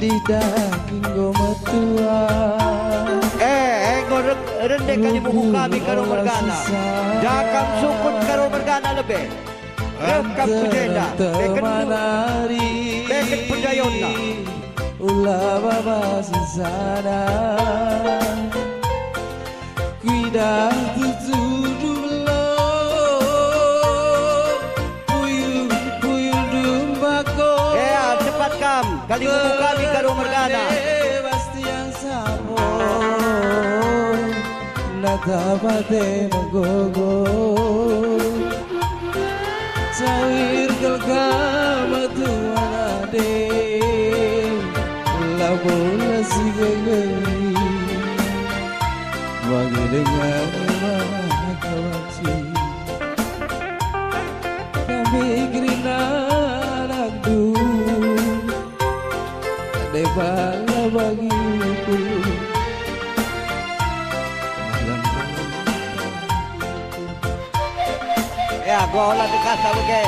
Di daging gomatua rendek kali buku kami karo mergana jakam sukut karo mergana lebih rekam pujenda beken pujayonna ulah baba sisana kuida tujuh puyul dumbako cepat kam kali buku kami karo mergana Bastian Sabo Natabate Magogo Sawir Galgama Tuanade La bola sigagari Bagi dengan mahakawaci Kami gerina nagdu Debala bagiku ya gola dekat sama ke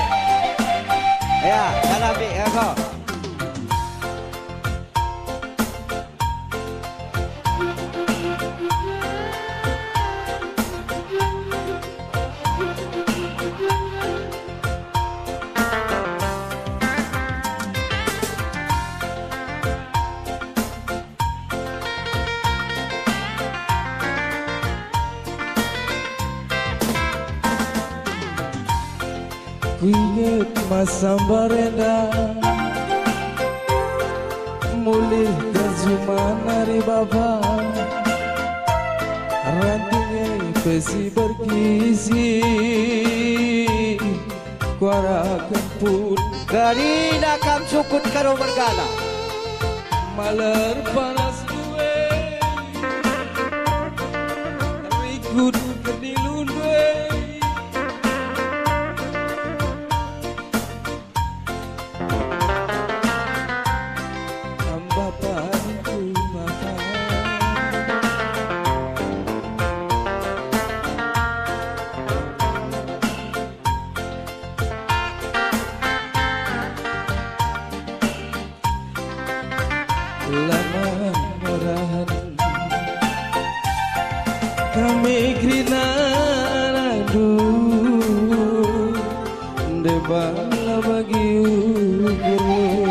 ya salabi ya go Ku ingat masa berenda mulih terjemahan dari bapa rantingnya besi bergizi kuara kemput Garina kam sukut karo mergana maler panas gue rikut kedilun gue lama murahan kami krina radu debala bagi uguru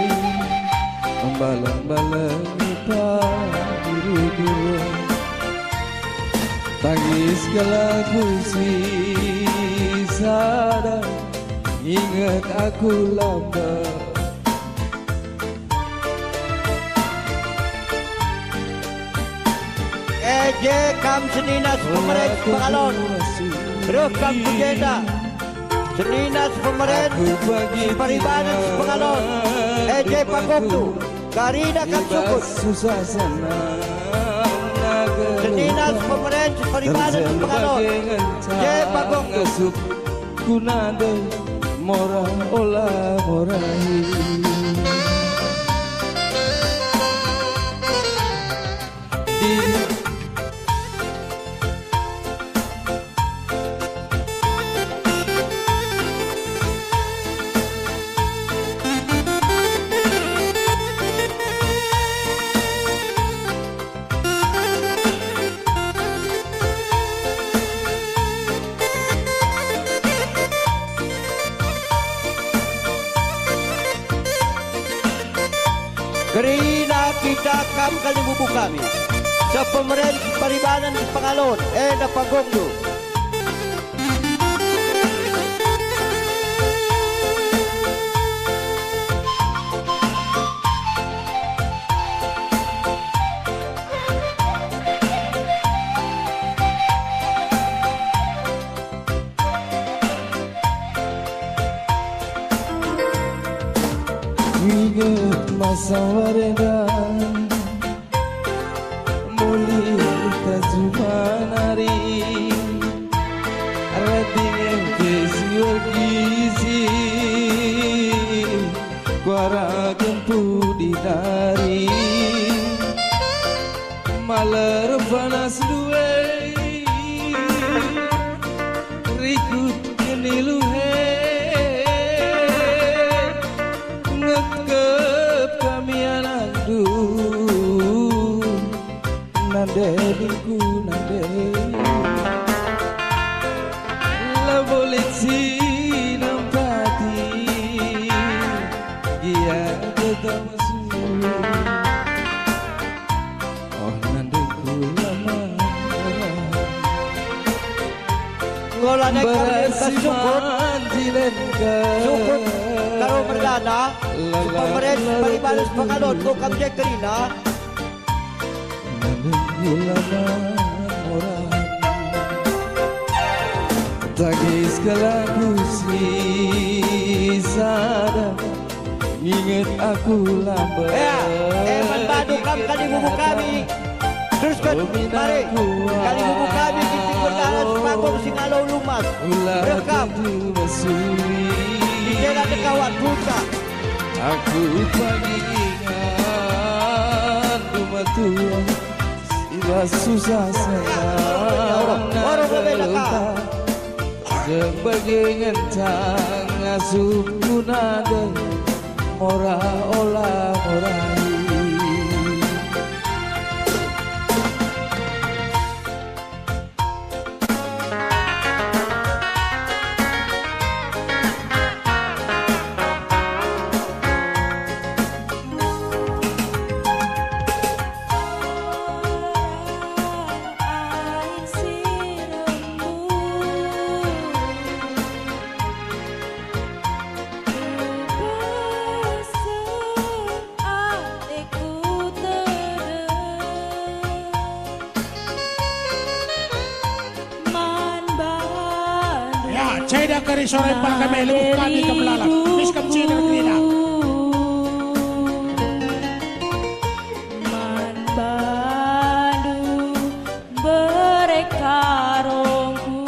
ambalang-balang kita biru-biru tangis kelaku sadar ingat aku lambat Eje kam seninas pemerintah pengalon rekam pujenda seninas pemerintah peribanan pengalon Eje pagoktu Garina kam sukut seninas pemerintah peribanan pengalon Eje pagoktu kunade mora olah morahi Gerina kita kam kali bubu kami sa pemerintah peribanan di pengalon na pagongdo ingat masa warenda mulih terjemahan hari rating kesiur gizi kuara gempu di dari maler panas duwe rikut niluhe ngekep kami anandu nandeniku la boleh nampati dia tetap oh nandeku lama Ngola na sukot karo Mergana pamares paribalos pangalon ko kamjay karina nandeku lama orang tagis kalaku sada ingat aku lambat man badu kam kalibubu kami terus kan mari kalibubu kami kiting Mergana sepagong singalaw lumas rekam dijela dekawat buka aku pagi ingat rumah tua sila susah sayang sebagai ngentang asup kunada mora olah morai Saya dari sore pagi kami lebih kami kemelalak. Miskam cina kerina. Man badu berekarongku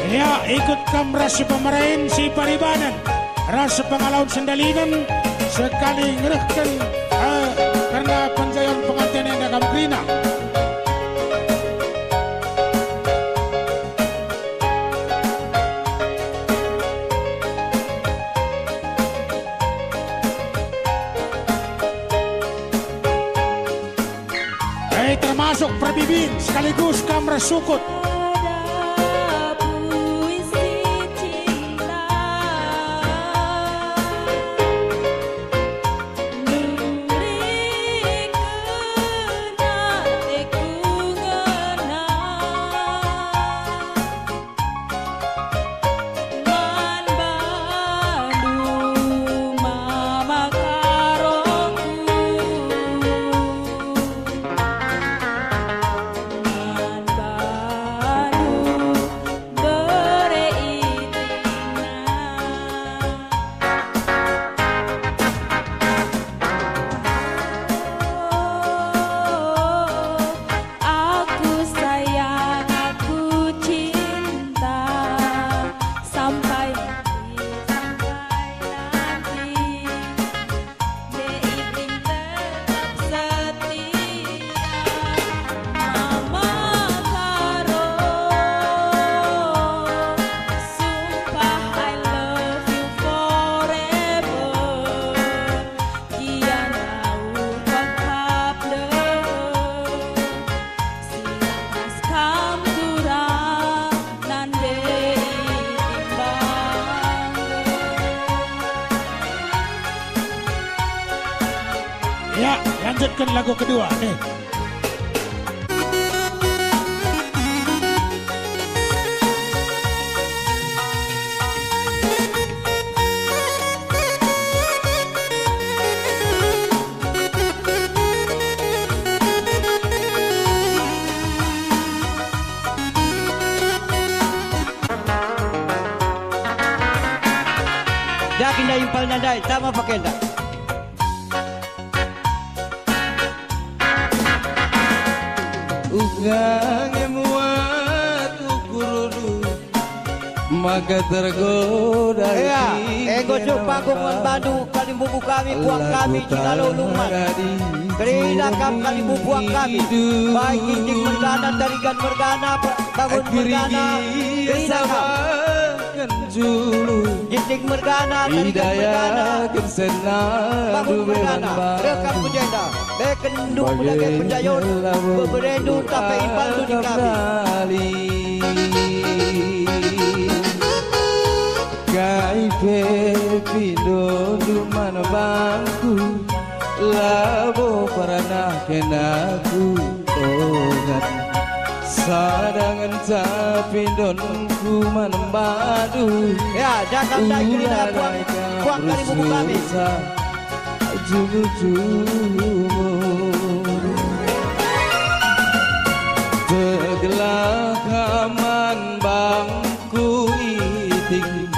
Ya, ikut kam rasa pemerain si Paribanan, rasa pengalaun sendalinan sekali ngerehkan karena penjayan pengantin yang agam krina. Termasuk perbibin sekaligus kam rasukut. lanjutkan lagu kedua nih. Dakin na impal na dahil, tama pa kenda. Ugang emuat ukurudu maka tergoda Ego pagong man Bandung kalimbubu kami buang kami Cingalo Luman Kerina kam kalimbubuang kami baik injing mergana tarigan mergana bangun mergana Kerina kam jinting mergana tarigan mergana bangun mergana rekam pujenda bekendung mulai penjayon beberendung tapi impal tu di kami Kaipe pindo lumana bangku labo parana kenaku tongan sadangan capindonku manembadu ya jangan lagi kita buang kali buku kami tegelah kaman bangku iting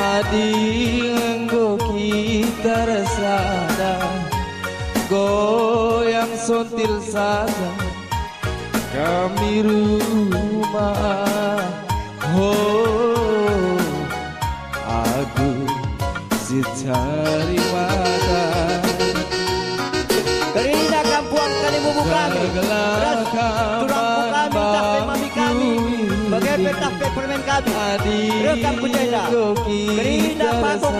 Adinggo kita resada goyang sontil saja kami rumah aku si cari mata Kerina kampuang kali bubu kami beras turang kami tape mami kami bagai tape permen kami rekam kujenda Kerina pagong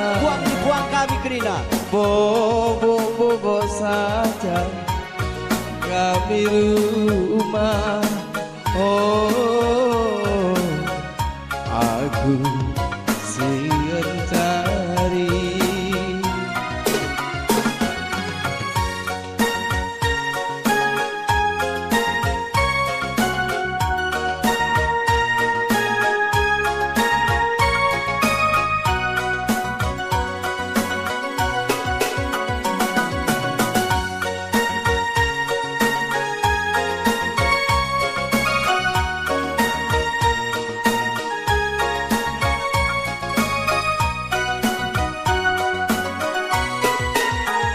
buang kami Kerina bobo saja kami rumah aku sing cari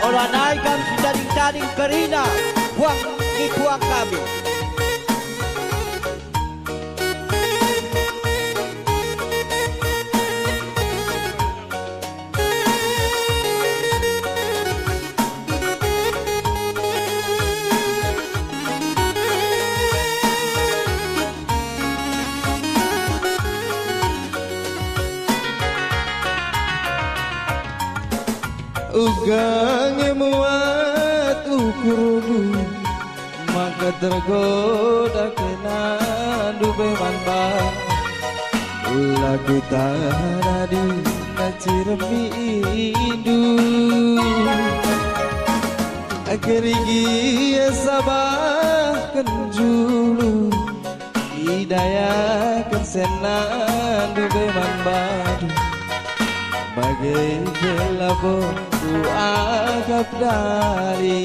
Olanai kami sidading-dading Kerina buang kami Ugang emuat ukurudu maka tergoda kena dubeman bang lagu tanadi naciremi indu akhirigi sabah kenjulu hidayah kensenan dubeman badu bagai gelabo ku agap dari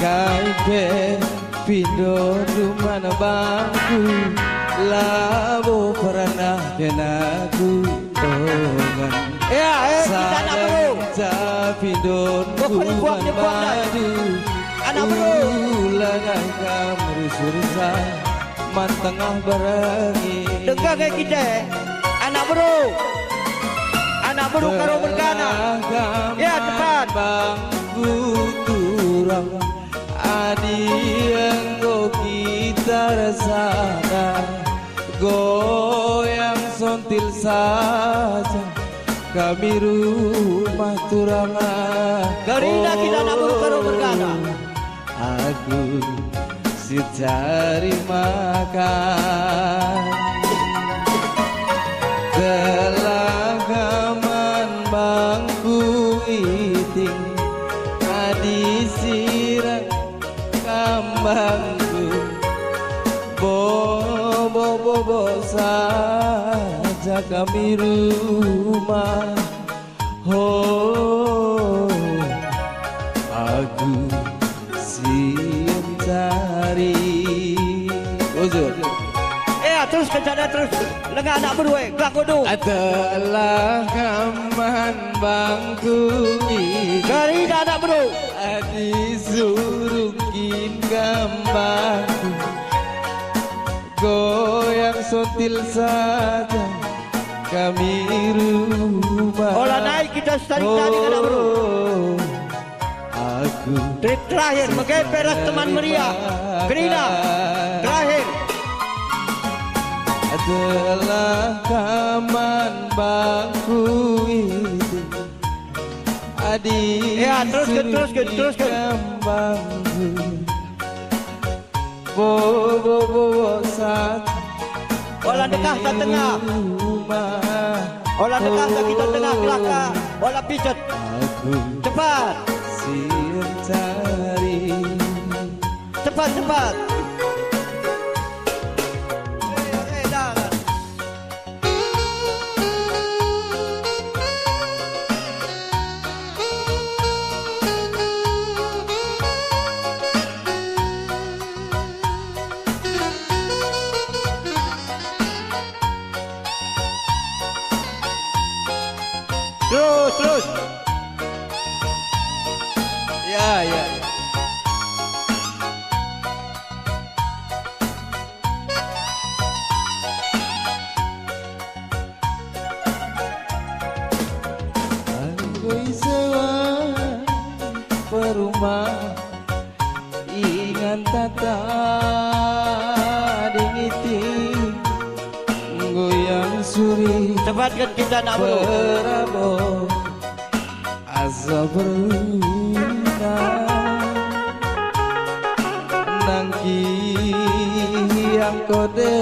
kaipe pindo lumana bangku labo pernah kenaku tongan kita nak bro capindon ku madu anak bro ulangan kamu sursa man tengah berangi dengar kayak kita anak bro karo bergana ya cepat bangku turang adi engkau kita resana goyang sontil saja kami rumah turanga Kerina kita anak bro karo bergana aku si cari makan telah kaman bangku bobo saja kami rumah. Oh, aku siap cari. Uzur. Terus kencana terus. Lengah anak berdua, gelak kudu. Adalah kaman bangku Dari anak berdua. disuruhin gambarku, goyang sontil saja kami rumah. Olah naik kita tarik-tarik anak berdua. Aku Trik terakhir, mengeperas teman meriah. Gerina, terakhir. adalah kaman bangku itu adik Ya, teruskan. bangku bobo saat Olah dekah ke tengah. rumah. Olah dekah ke kita tengah belakang. Olah pijet. Aku Cepat. siap cari. Cepat. Dah. Terus. Ya. Angkoi sewa perumah ingan tata dingiti goyang suri Cepatkan kita nak berdua. berabot asa berundang nangki yang kode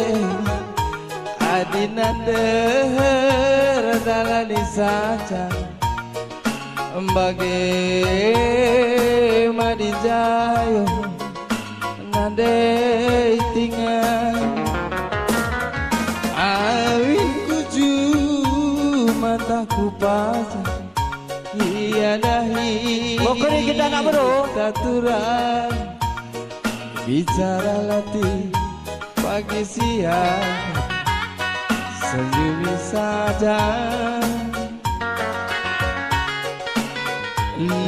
adinander dalani saja bagai madijayo nande tinggal awin kuju mataku pasang iadahi Pokoknya kita nak berdua. taturan bicara latih pagi siang senyumi saja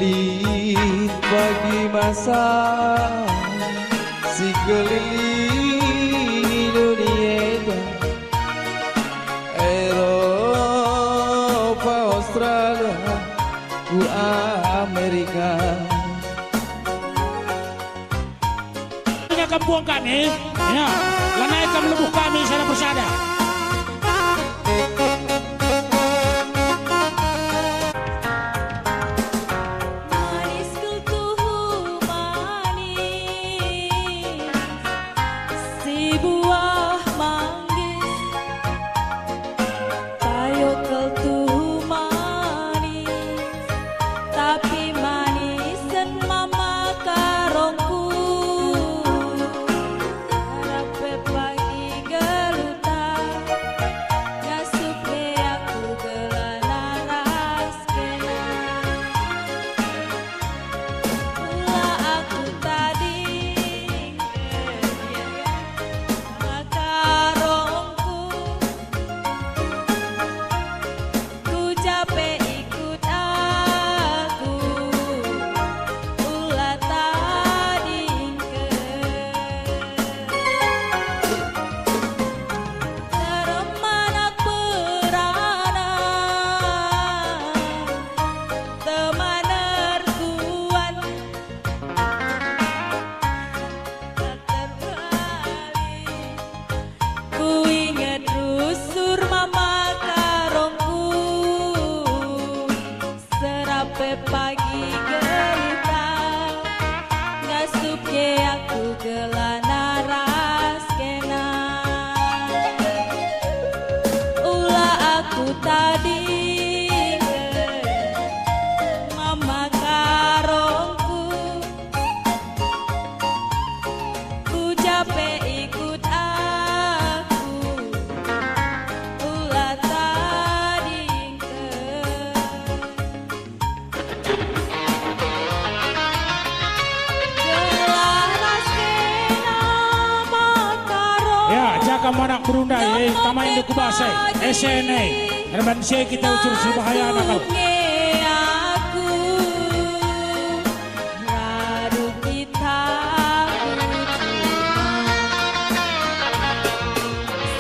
lit bagi masa si keliling dunia Eropa Australia ku Amerika. Ini kampung kami, ya, lanaikan lebuh kami sana bersada. Manis kutuh manis, si buah manggis, tayo keltuh manis, tapi manis dan mama karongku. Harape pagi geluta, ngasupe aku gelana raske. Mula aku tadi Ya, jaga manak berundai, tamain duku basai, SNA, Erban saya kita ucur subahaya nakal. Aku radu kita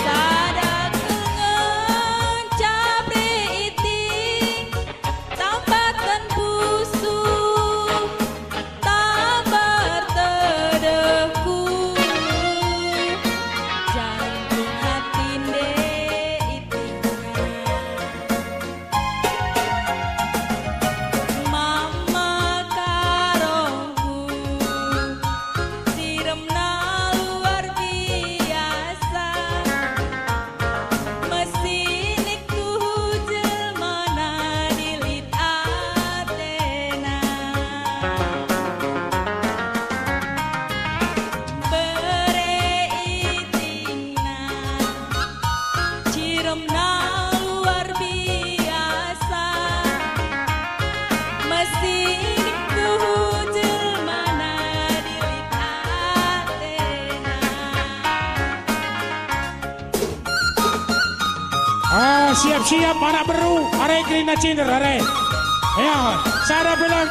sadak dengan capre iting tambatan busuk tambar tedeku jantung hatinde itingan Mama karongku siremna luar biasa mesinik tuh jelmana dilit atena bere itina ciremna luar biasa mesinik tuh jelmana dilit atena Siap-siap anak beru, are Krina Cinder, are. Ya, Sarah bilang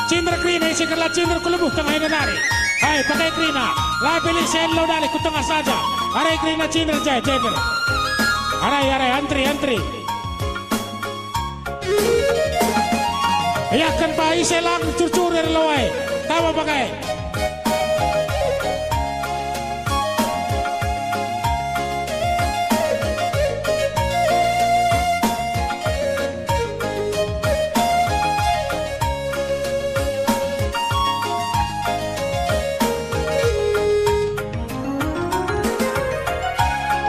Cinder Krina, isi kerla Cinder kulubuh tengah ini dari. Hai, pakai Krina, lah pilih selo dari ku tengah saja. Are Krina Cinder, Cinder. Are, antri. Ya kan Pak Iselang curcurir loai, tahu pakai.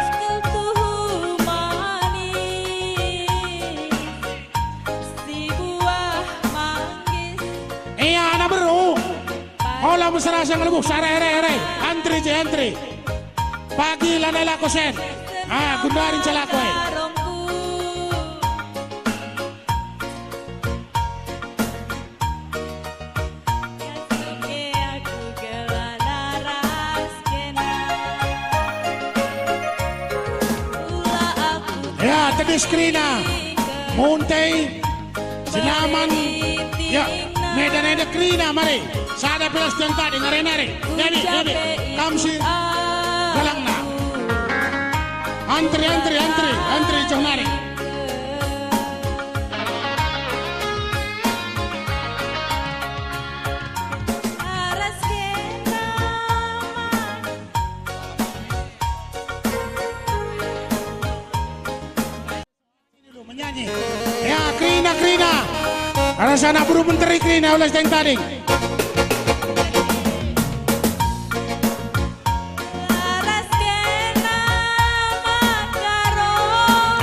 Skill tuh manis si buah manggis Iya anak beru. Olah mesra sang lebuh, are. Antri. Pagi lanela kosen. Gundarin celako karongku Yasuke aku gelana raskena Ula aku Ya, tadi Krina. Muntay, Sinaman. Ya, Medan Krina, mari. Sada pelas yang tadi, ngare. Jadi, kamsi. Galang na. Antri, jauh nari. Menyanyi. Ya, Krina. Karena sana buru menteri Krina oleh yang tadi.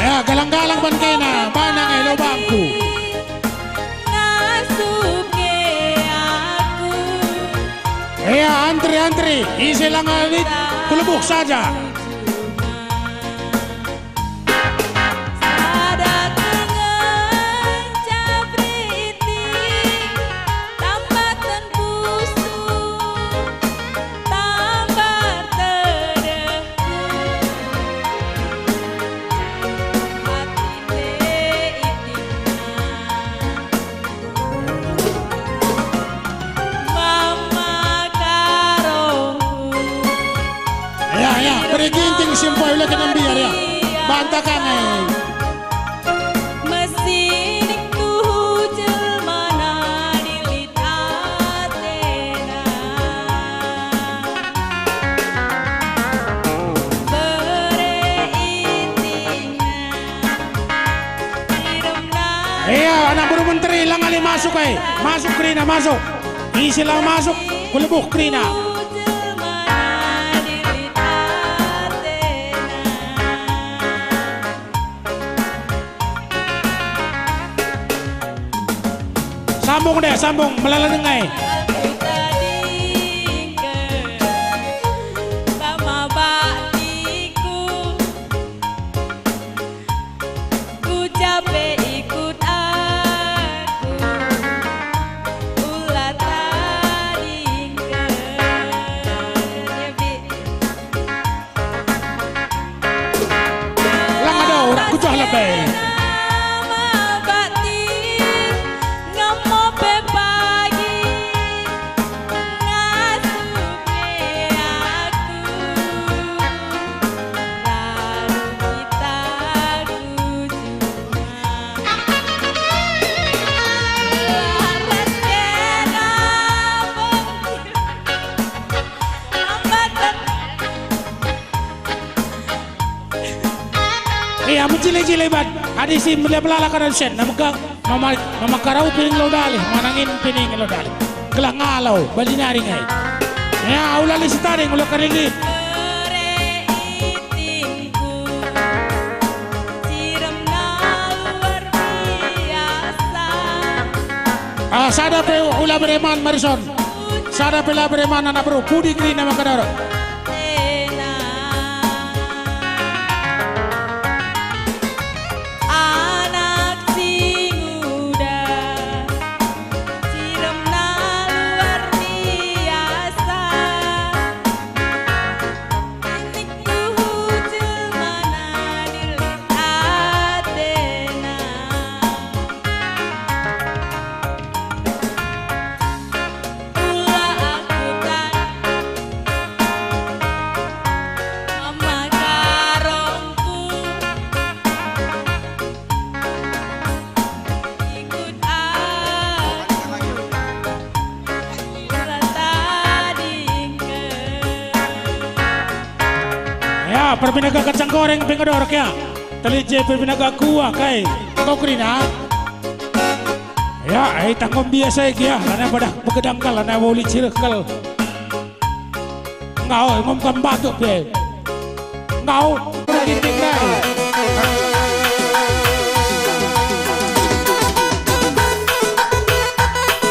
Ya, galang-galang ban kena, banang elo bangku. Ngasuke aku Ya, antri. Isi lang alit, kulubuk saja. sadak dengan capre iting tambatan busuk tambar tedeku hatinde itingan Mama karongku Ya, beri ginting simpoy ulah kenang biar ya. Bantakan mesinik tuh jelmana dilit atena bere itingan iremna Iya, anak buru menteri lang ali masuk Masuk Krina, masuk. Isi lang masuk, kulubuk Krina. tuh jelmana dilit atena Sambung melalengai. aku tadi sama baktiku ku capek ikut aku ulah tadi Wah lebih. Nama batin ngemo pe pagi ngasupe aku lalu kita Iya, mencile-cile ban. Adi si melala kanan sen. Mama karau pining lo dali, manangin pining lo dali. Kelang ngalau, bali naring ay. Ya, ulali sitaring ulo karingin. Itingku siram luar biasa Sada pe ula bereman Marison. Sada pe la bereman anak bro. Pudi kri nama kadaro. anak si muda siram luar biasa ini ku jelmana dilit atena Ula aku kan mama karongku ikut aku Ula tadingke Ya, perbinaga kacang goreng pengadorok ya. Telije perbinaga kuah kai. Kau krina. Ya, tangkom biasa ya. Lana pada begedangkal, lana woli cirkal. Ngau, ngom kam batuk be. Ngau, pergi tinggal.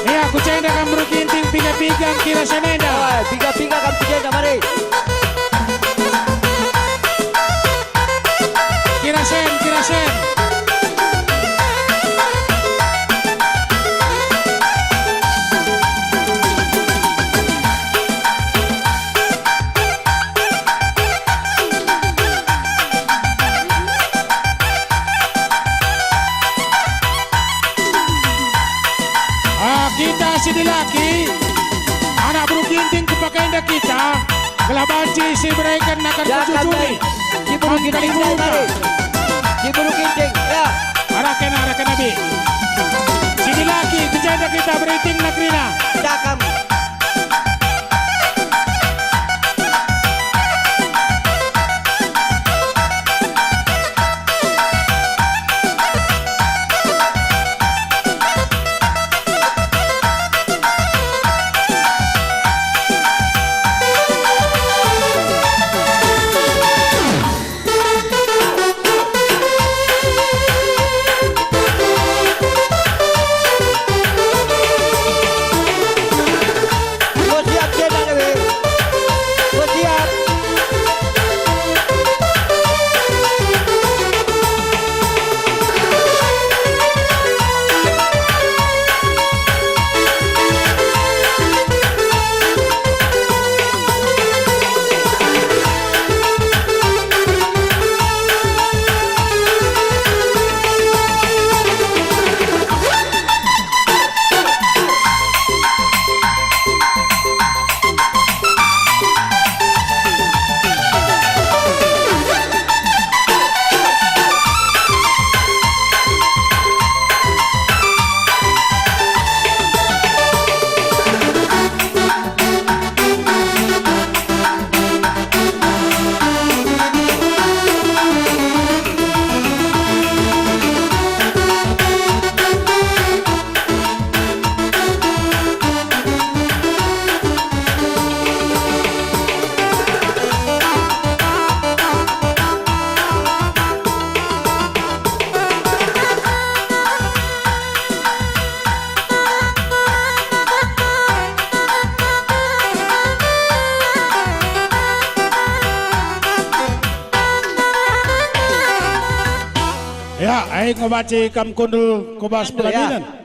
Ya, aku cenda kam berukinting piga-piga kira senenda. Oi, piga-piga kan pijenda mari. Kira sen. Kita sini laki anak buru ginting kepakai indah kita kelabanci si mereka akan kucuri Ciburu ginting mari. Ciburu ginting ya. arakan nabi sini laki kejanda kita beriting nakrina Cakam. Kau siap cenda dewe. Kau siap. ya aing ngobaci kam kundul kobas pelaminan